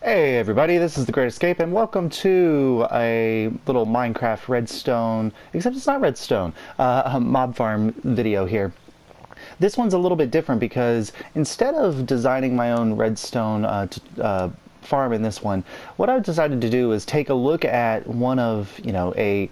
Hey everybody, this is The Great Escape, and welcome to a little Minecraft redstone, except it's not redstone, mob farm video here. This one's a little bit different because instead of designing my own redstone farm in this one, what I've decided to do is take a look at one of, a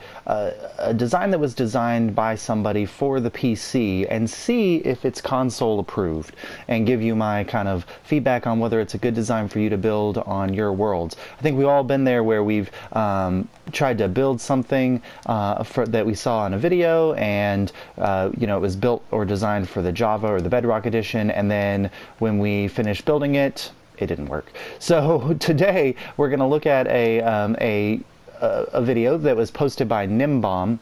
design that was designed by somebody for the PC and see if it's console approved and give you my kind of feedback on whether it's a good design for you to build on your worlds. I think we've all been there where we've tried to build something that we saw in a video, and it was built or designed for the Java or the Bedrock edition, and then when we finished building it, it didn't work. So today we're going to look at a video that was posted by Gnembon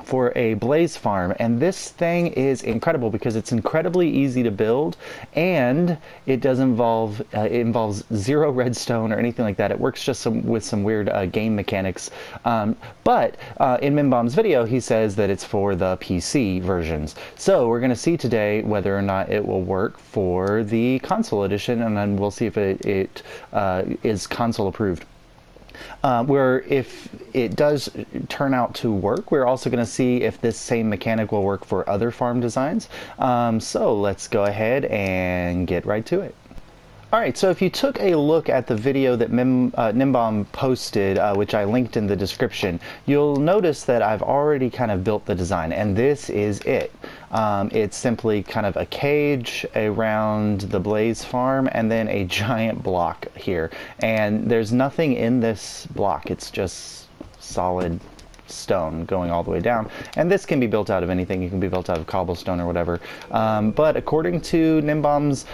for a blaze farm, and this thing is incredible because it's incredibly easy to build, and it does involve it involves zero redstone or anything like that. It works just with some weird game mechanics, but in Gnembon's video he says that it's for the PC versions. So we're going to see today whether or not it will work for the console edition, and then we'll see if it is console approved. Where if it does turn out to work, we're also going to see if this same mechanic will work for other farm designs. So let's go ahead and get right to it. Alright, so if you took a look at the video that Gnembon posted, which I linked in the description, you'll notice that I've already kind of built the design, and this is it. It's simply kind of a cage around the blaze farm and then a giant block here. And there's nothing in this block, it's just solid stone going all the way down, and this can be built out of anything. You can be built out of cobblestone or whatever, but according to Gnembon's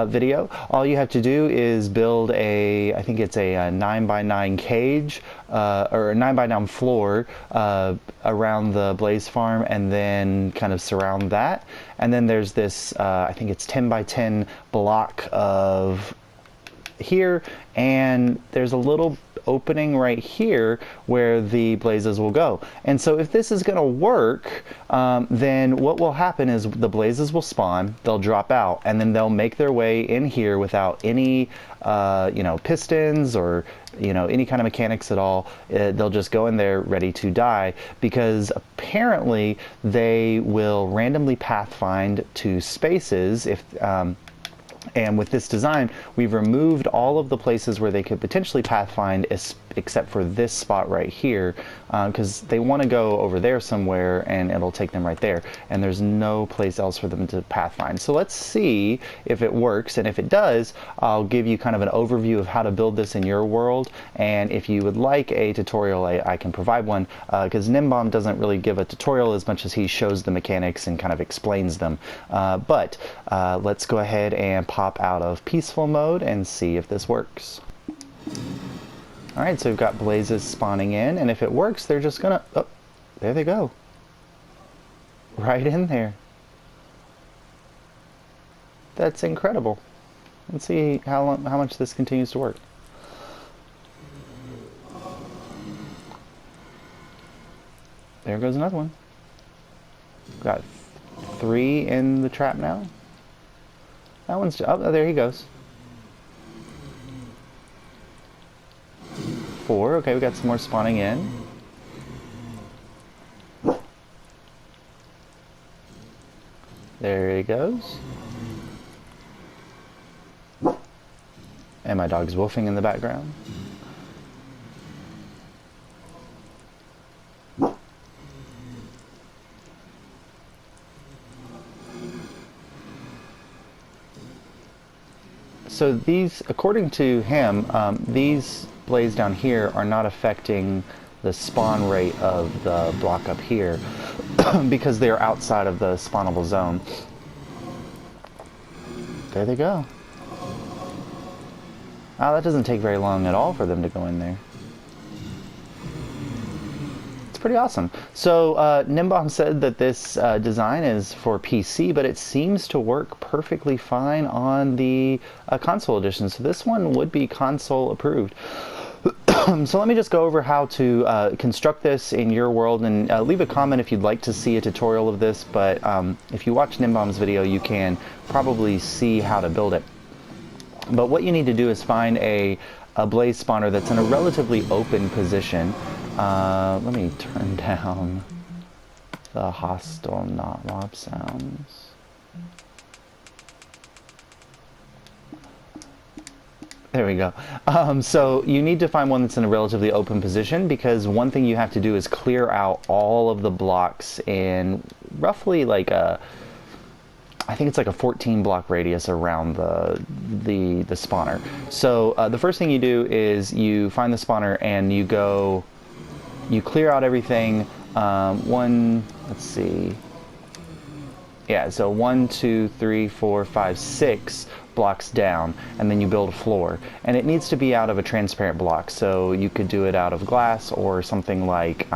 video, all you have to do is build I think it's a 9x9 cage or a 9x9 floor around the blaze farm, and then kind of surround that, and then there's this I think it's 10x10 block of here, and there's a little opening right here where the blazes will go. And so if this is going to work, then what will happen is the blazes will spawn, they'll drop out, and then they'll make their way in here without any pistons or any kind of mechanics at all. They'll just go in there ready to die, because apparently they will randomly pathfind to spaces if and with this design, we've removed all of the places where they could potentially pathfind, except for this spot right here, because they want to go over there somewhere and it'll take them right there, and there's no place else for them to pathfind. So let's see if it works, and if it does, I'll give you kind of an overview of how to build this in your world, and if you would like a tutorial, I can provide one, because Gnembon doesn't really give a tutorial as much as he shows the mechanics and kind of explains them. But let's go ahead and pop out of peaceful mode and see if this works. Alright, so we've got blazes spawning in, and if it works, they're just gonna... Oh, there they go. Right in there. That's incredible. Let's see how much this continues to work. There goes another one. Got 3 in the trap now. That one's... Oh, there he goes. 4. Okay, we got some more spawning in. There he goes. And my dog's wolfing in the background. So these, according to him, these blaze down here are not affecting the spawn rate of the block up here because they're outside of the spawnable zone. There they go. Oh, that doesn't take very long at all for them to go in there. It's pretty awesome. So Gnembon said that this design is for PC, but it seems to work perfectly fine on the console edition. So this one would be console approved. So let me just go over how to construct this in your world, and leave a comment if you'd like to see a tutorial of this, but if you watch Gnembon's video you can probably see how to build it. But what you need to do is find a blaze spawner that's in a relatively open position. Let me turn down the hostile not mob sounds. There we go. So you need to find one that's in a relatively open position, because one thing you have to do is clear out all of the blocks in roughly like I think it's like a 14 block radius around the spawner. So the first thing you do is you find the spawner and you clear out everything. Let's see. Yeah, so 1, 2, 3, 4, 5, 6 blocks down, and then you build a floor. And it needs to be out of a transparent block, so you could do it out of glass or something like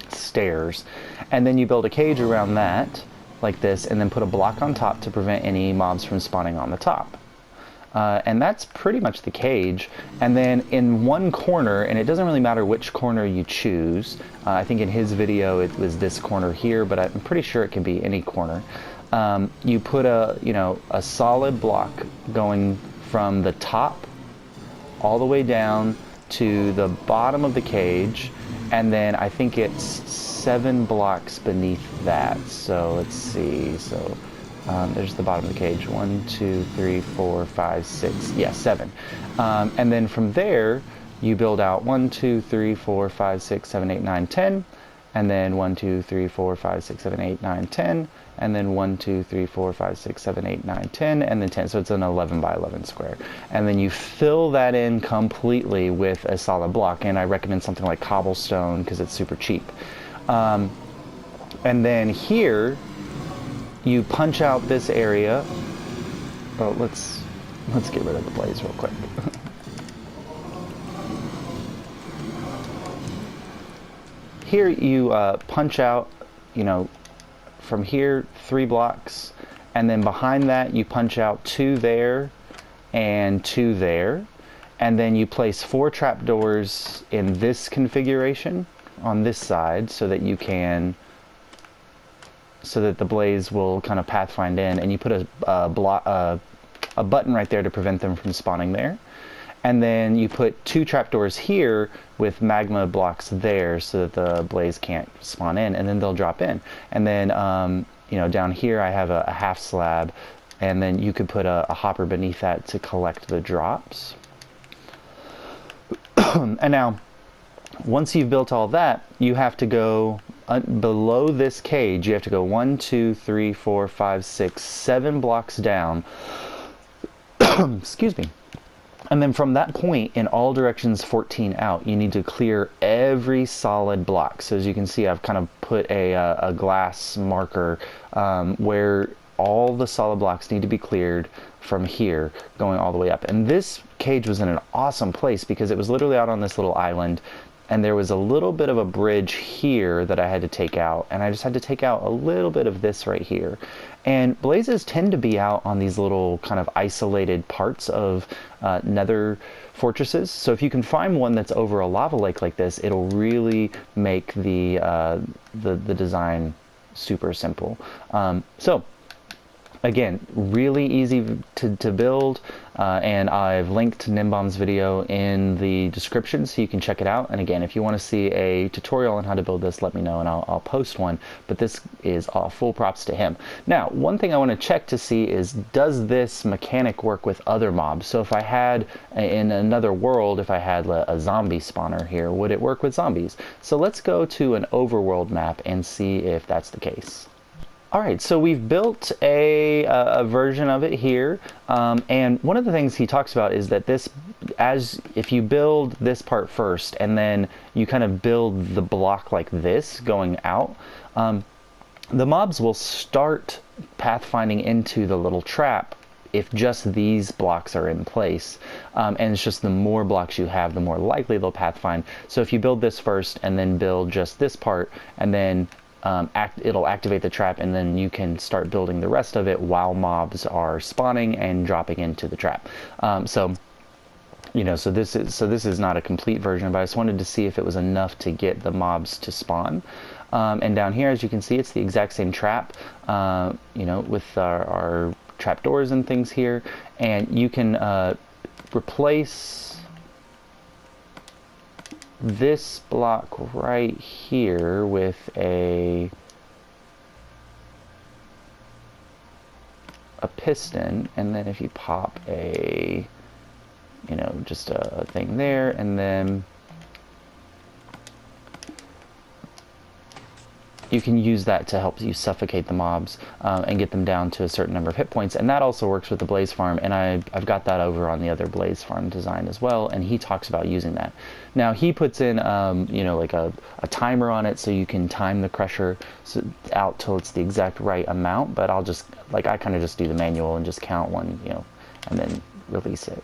stairs. And then you build a cage around that, like this, and then put a block on top to prevent any mobs from spawning on the top. And that's pretty much the cage. And then in one corner, and it doesn't really matter which corner you choose, I think in his video it was this corner here, but I'm pretty sure it can be any corner. You put a solid block going from the top all the way down to the bottom of the cage, and then I think it's 7 blocks beneath that. So let's see. So there's the bottom of the cage. 1, 2, 3, 4, 5, 6. Yeah, 7. And then from there, you build out 1, 2, 3, 4, 5, 6, 7, 8, 9, 10. And then 1, 2, 3, 4, 5, 6, 7, 8, 9, 10. And then 1, 2, 3, 4, 5, 6, 7, 8, 9, 10. And then 10. So it's an 11 by 11 square. And then you fill that in completely with a solid block. And I recommend something like cobblestone because it's super cheap. And then here, you punch out this area. Oh, let's get rid of the blaze real quick. Here you punch out, from here 3 blocks, and then behind that you punch out 2 there and 2 there, and then you place 4 trapdoors in this configuration on this side so that the blaze will kind of pathfind in, and you put a button right there to prevent them from spawning there. And then you put 2 trapdoors here with magma blocks there so that the blaze can't spawn in, and then they'll drop in. And then down here I have a half slab, and then you could put a hopper beneath that to collect the drops. And now, once you've built all that, you have to go below this cage. You have to go 1, 2, 3, 4, 5, 6, 7 blocks down. Excuse me. And then from that point, in all directions 14 out, you need to clear every solid block. So as you can see, I've kind of put a glass marker where all the solid blocks need to be cleared from here, going all the way up. And this cage was in an awesome place because it was literally out on this little island, and there was a little bit of a bridge here that I had to take out, and I just had to take out a little bit of this right here. And blazes tend to be out on these little kind of isolated parts of nether fortresses. So if you can find one that's over a lava lake like this, it'll really make the design super simple. So again, really easy to build, and I've linked Gnembon's video in the description so you can check it out. And again, if you want to see a tutorial on how to build this, let me know and I'll post one. But this is full props to him. Now, one thing I want to check to see is, does this mechanic work with other mobs? So if I had, in another world, if I had a zombie spawner here, would it work with zombies? So let's go to an overworld map and see if that's the case. Alright, so we've built a version of it here, and one of the things he talks about is that if you build this part first and then you kind of build the block like this going out, the mobs will start pathfinding into the little trap if just these blocks are in place, and it's just the more blocks you have, the more likely they'll pathfind. So if you build this first and then build just this part, and then it'll activate the trap, and then you can start building the rest of it while mobs are spawning and dropping into the trap. So you know, this is not a complete version, but I just wanted to see if it was enough to get the mobs to spawn. And down here, as you can see, it's the exact same trap, you know, with our trap doors and things here, and you can replace this block right here with a piston, and then if you pop a, you know, just a thing there, and then you can use that to help you suffocate the mobs and get them down to a certain number of hit points. And that also works with the Blaze Farm, and I've got that over on the other Blaze Farm design as well, and he talks about using that. Now he puts in, you know, like a timer on it, so you can time the Crusher out till it's the exact right amount, but I'll just, like, I kind of just do the manual and just count one, you know, and then release it.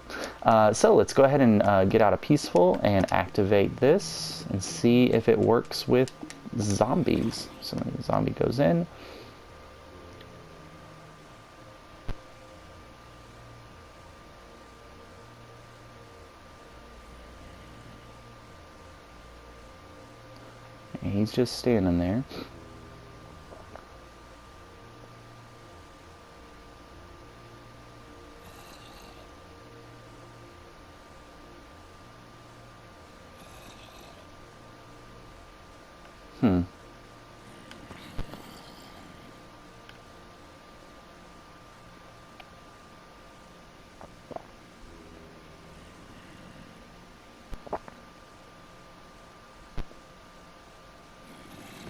So let's go ahead and get out a Peaceful and activate this and see if it works with zombies. So the zombie goes in. And he's just standing there.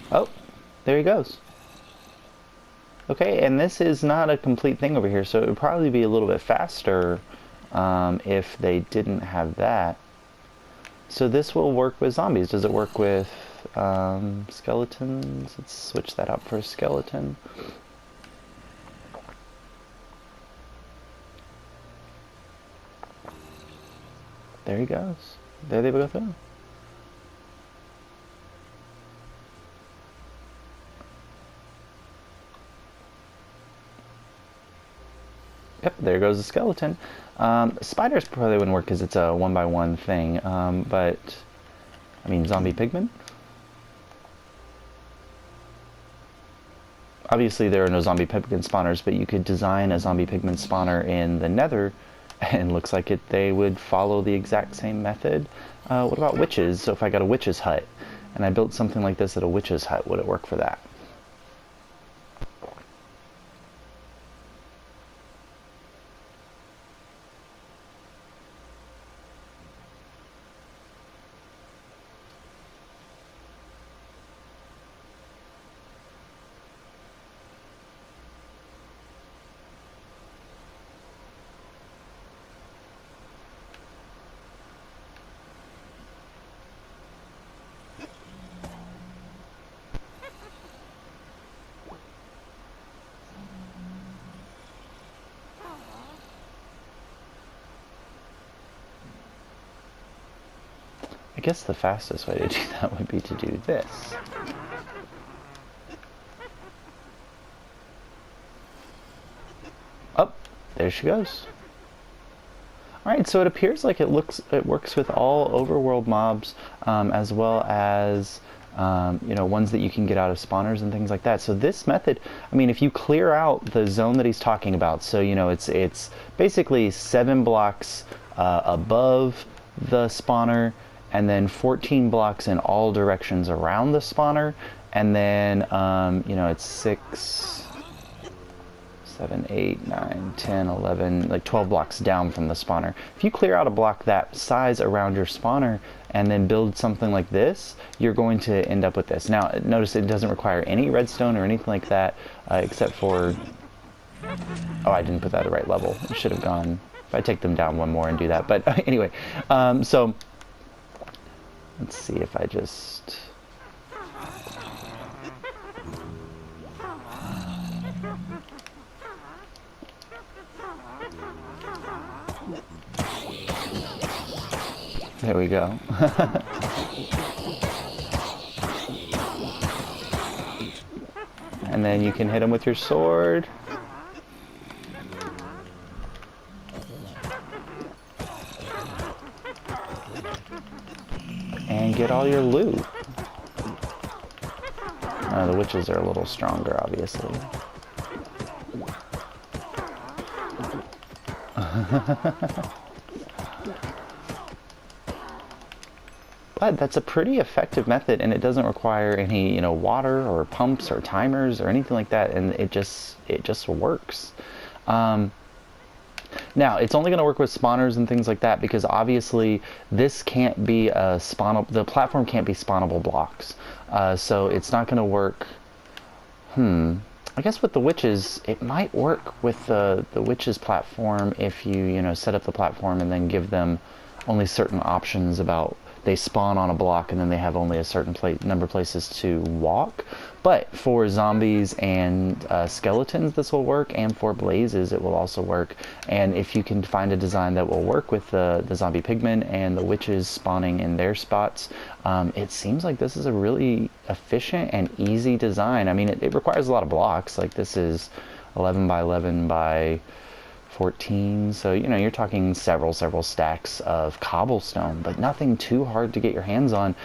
Oh, there he goes. Okay, and this is not a complete thing over here, so it would probably be a little bit faster if they didn't have that. So this will work with zombies. Does it work with skeletons? Let's switch that out for a skeleton. There he goes. There they both go. Yep, there goes the skeleton. Spiders probably wouldn't work because it's a 1x1 thing, but I mean, zombie pigmen? Obviously there are no zombie pigmen spawners, but you could design a zombie pigmen spawner in the Nether, and looks like they would follow the exact same method. What about witches? So if I got a witch's hut, and I built something like this at a witch's hut, would it work for that? I guess the fastest way to do that would be to do this. Oh, there she goes. Alright, so it appears like it works with all overworld mobs, as well as you know, ones that you can get out of spawners and things like that. So this method, I mean, if you clear out the zone that he's talking about, so you know, it's basically 7 blocks above the spawner, and then 14 blocks in all directions around the spawner, and then you know, it's 6, 7, 8, 9, 10, 11, like 12 blocks down from the spawner. If you clear out a block that size around your spawner and then build something like this, you're going to end up with this. Now notice it doesn't require any redstone or anything like that, except for, oh, I didn't put that at the right level. It should have gone, if I take them down one more and do that. But anyway, so let's see if I just... There we go. And then you can hit him with your sword. get all your loot. The witches are a little stronger, obviously. But that's a pretty effective method, and it doesn't require any, you know, water or pumps or timers or anything like that, and it just works. Now, it's only going to work with spawners and things like that because obviously this can't be a spawnable, the platform can't be spawnable blocks. So it's not going to work. I guess with the witches, it might work with the witches platform if you know, set up the platform and then give them only certain options about they spawn on a block and then they have only a certain number of places to walk. But for zombies and skeletons, this will work, and for blazes, it will also work. And if you can find a design that will work with the zombie pigmen and the witches spawning in their spots, it seems like this is a really efficient and easy design. I mean, it requires a lot of blocks. Like this is 11 by 11 by 14, so you know, you're talking several stacks of cobblestone, but nothing too hard to get your hands on.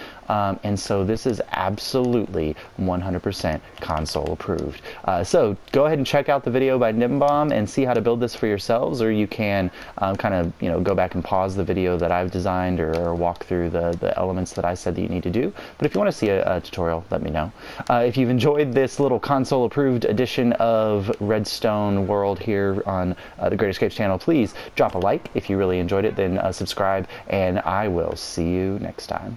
And so this is absolutely 100% console approved. So go ahead and check out the video by Gnembon and see how to build this for yourselves, or you can kind of, you know, go back and pause the video that I've designed, or walk through the elements that I said that you need to do. But if you want to see a tutorial, let me know. If you've enjoyed this little console approved edition of Redstone World here on the Great Escapes channel, please drop a like. If you really enjoyed it, then subscribe, and I will see you next time.